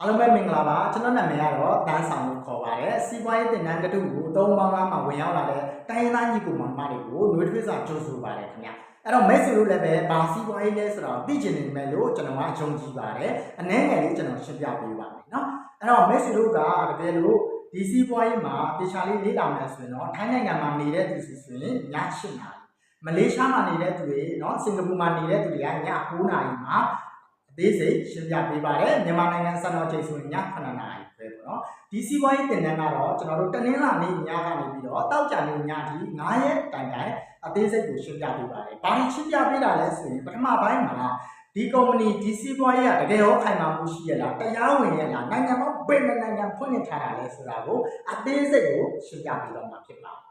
အားလုံးပဲမင်္ဂလာပါကျွန်တော်နာမည်ကတော့တန်းဆောင်လို့ခေါ်ပါတယ်စီးပွားရေးတင်နန်းကတုကိုသုံးပေါင်းလားမှာဝင်ရောက်လာတဲ့တိုင်းသားညီကိုမောင်မတွေကိုနှွေးထွေးစွာကြိုဆိုပါတယ်ခင်ဗျအဲ့တော့မိတ်ဆွေတို့လည်းပဲဘာစီးပွားရေးလဲဆိုတော့သိချင်နေမယ်လို့ကျွန်တော်ကယုံကြည်ပါတယ်အနည်းငယ်လေးကျွန်တော်ရှင်းပြပေးပါမယ်နော်အဲ့တော့မိတ်ဆွေတို့ကတကယ်လို့ဒီစီးပွားရေးမှာတေချာလေးလေ့လာမယ်ဆိုရင်တော့ထိုင်းနိုင်ငံမှာနေတဲ့သူဆိုရင်ည8 နာရီမလေးရှားမှာနေတဲ့သူတွေနော်စင်ကာပူမှာနေတဲ့သူတွေကည9 နာရီမှာသေးစိတ်ရှင်းပြပေးပါတယ်မြန်မာနိုင်ငံစံတော်ချိန်ဆိုရင်ည9 နာရီပဲပေါ့နော်ဒီစီးပွားရေးတင်နန်းကတော့ကျွန်တော်တို့တနင်္လာနေ့ညကနေပြီးတော့တောက်ကြနေ့ညထိ9 ရက်တိုင်တိုင်အသေးစိတ်ကိုရှင်းပြပေးပါတယ်။ဘာလို့ရှင်းပြပေးတာလဲဆိုရင်ပထမပိုင်းမှာဒီကုမ္ပဏီဒီစီးပွားရေးကတကယ်ရောခိုင်မာမှုရှိရလားတရားဝင်ရလားနိုင်ငံပေါင်းဘယ်နိုင်ငံဖွင့်လှစ်ထားတာလဲဆိုတာကိုအသေးစိတ်ကိုရှင်းပြပေးတော့မှာဖြစ်ပါတယ်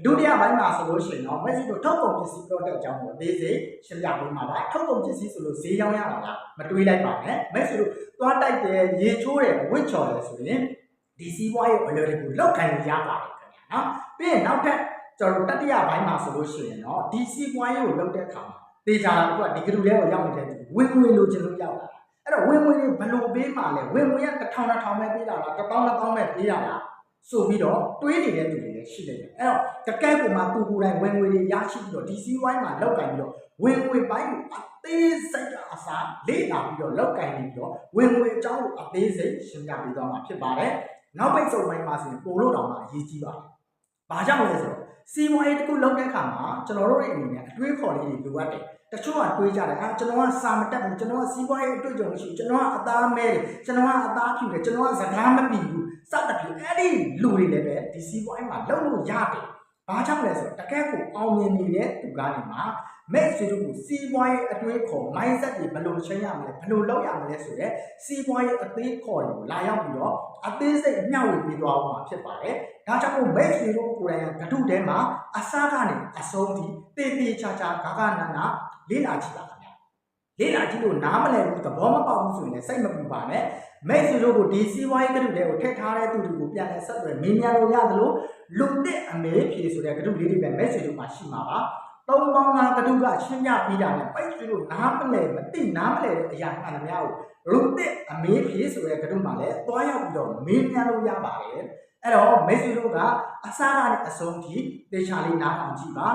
။ဒုတိယပိုင်းမှာဆိုလို့ရှိရင်တော့မက်ဆီတို့ထုတ်ကုန်ပစ္စည်း product အကြောင်းကိုအသေးစိတ်ရှင်းပြပေးမှာပါထုတ်ကုန်ပစ္စည်းဆိုလို့ဈေးရောင်းရတာလားမတွေးလိုက်ပါနဲ့မက်ဆီတို့သွားတိုက်တယ်ရေချိုးတယ်ဝစ်ချော်တယ်ဆိုရင်ဒီစီးပွားရေးအလွယ်တကူလောက်ခံရပါတယ်ခင်ဗျာနော်ပြီးရင်နောက်ထပ်ကျွန်တော်တတိယပိုင်းမှာဆိုလို့ရှိရင်တော့ဒီစီးပွားရေးကိုလုပ်တဲ့အခါမှာတေချာတာကဒီကလူလေးကိုရောက်နေတဲ့သူဝင်ငွေလိုချင်လို့ရောက်လာတာအဲ့တော့ဝင်ငွေတွေဘယ်လိုပေးမှလဲဝင်ငွေက1000ပဲပေးတာလား1000ပဲပေးတာလားဆိုပြီးတော့တွေးနေတဲ့သူတွေလည်းရှိနေတယ်အဲ့တော့တကယ်ကိုမှသူကိုယ်တိုင်ဝင်ငွေတွေရရှိပြီးတော့ဒီစီးပွားရေးမှာလောက်ကင်ပြီးတော့ဝင်ငွေပိုင်းကိုအသေးစိတ်အစားလေ့လာပြီးတော့လောက်ကင်ပြီးတော့ဝင်ငွေအကြောင်းကိုအသေးစိတ်ရှင်းပြပေးသွားမှာဖြစ်ပါတယ်နောက်ပိတ်ဆုံးပိုင်းမှာဆိုရင်ပို့လို့တောင်မှအရေးကြီးပါတယ်ဘာကြောင့်လဲဆိုတော့စီးပွားရေးတစ်ခုလုပ်တဲ့အခါမှာကျွန်တော်တို့ရဲ့အနေနဲ့အတွေးခေါ်လေးတွေလိုအပ်တယ်တချို့ကတွေးကြတယ်ကျွန်တော်ကစာမတက်ဘူးကျွန်တော်ကစီးပွားရေးအတွေ့အကြုံမရှိဘူးကျွန်တော်ကအသားမဲတယ်ကျွန်တော်ကအသားဖြူတယ်ကျွန်တော်ကစကားမပြီးဘူးစသဖြင့်အဲ့ဒီလူတွေလည်းပဲဒီစီးပွားရေးမှာလုပ်လို့ရတယ်ဘာကြောင့်လဲဆိုတော့တကယ်ကိုအောင်မြင်နေတဲ့သူကနေမှာမဲ့ဆွေတို့ကိုစီးပွားရေးအတွေးခေါ် mindset တွေဘယ်လိုချိန်ရမလဲဘယ်လိုလုပ်ရမလဲဆိုတော့စီးပွားရေးအသေးခေါ်တွေကိုလာရောက်ပြီးတော့အသေးစိတ်အမျှဝေပေးသွားအောင်မှာဖြစ်ပါတယ်ဒါကြောင့်မို့မဲ့ဆွေတို့ကိုယ်တိုင်ကဂတုထဲမှာအစားကနေအဆုံးထိတေးသေးချာချာဂါဂနာနာလေ့လာကြည့်ပါခင်ဗျာလေ့လာကြည့်လို့နားမလည်ဘူးသဘောမပေါက်ဘူးဆိုရင်လည်းစိတ်မပူပါနဲ့မဲ့ဆွေတို့ကိုဒီစီးပွားရေးဂတုတွေကိုထည့်ထားတဲ့သူတွေကိုပြန်လဲဆက်သွယ်မင်းများလို့ရသလိုလူတဲ့အမေဖြေဆိုတဲ့ဂတုလေးတွေပဲမဲ့ဆွေတို့မှာရှိမှာပါသုံးပေါင်းလားကတုကရှင်းပြပြီးတာနဲ့ပိုက်ဆွေတို့နားမလဲမသိနားမလဲတဲ့အရာမှန်သမျှကိုလူတဲ့အမေဖြေဆိုတဲ့ကတုမှလည်းသွားရောက်ပြီးတော့မင်းများလို့ရပါတယ်အဲ့တော့မိတ်ဆွေတို့ကအစားကနေအဆုံးထိတေချာလေးနားထောင်ကြည့်ပါ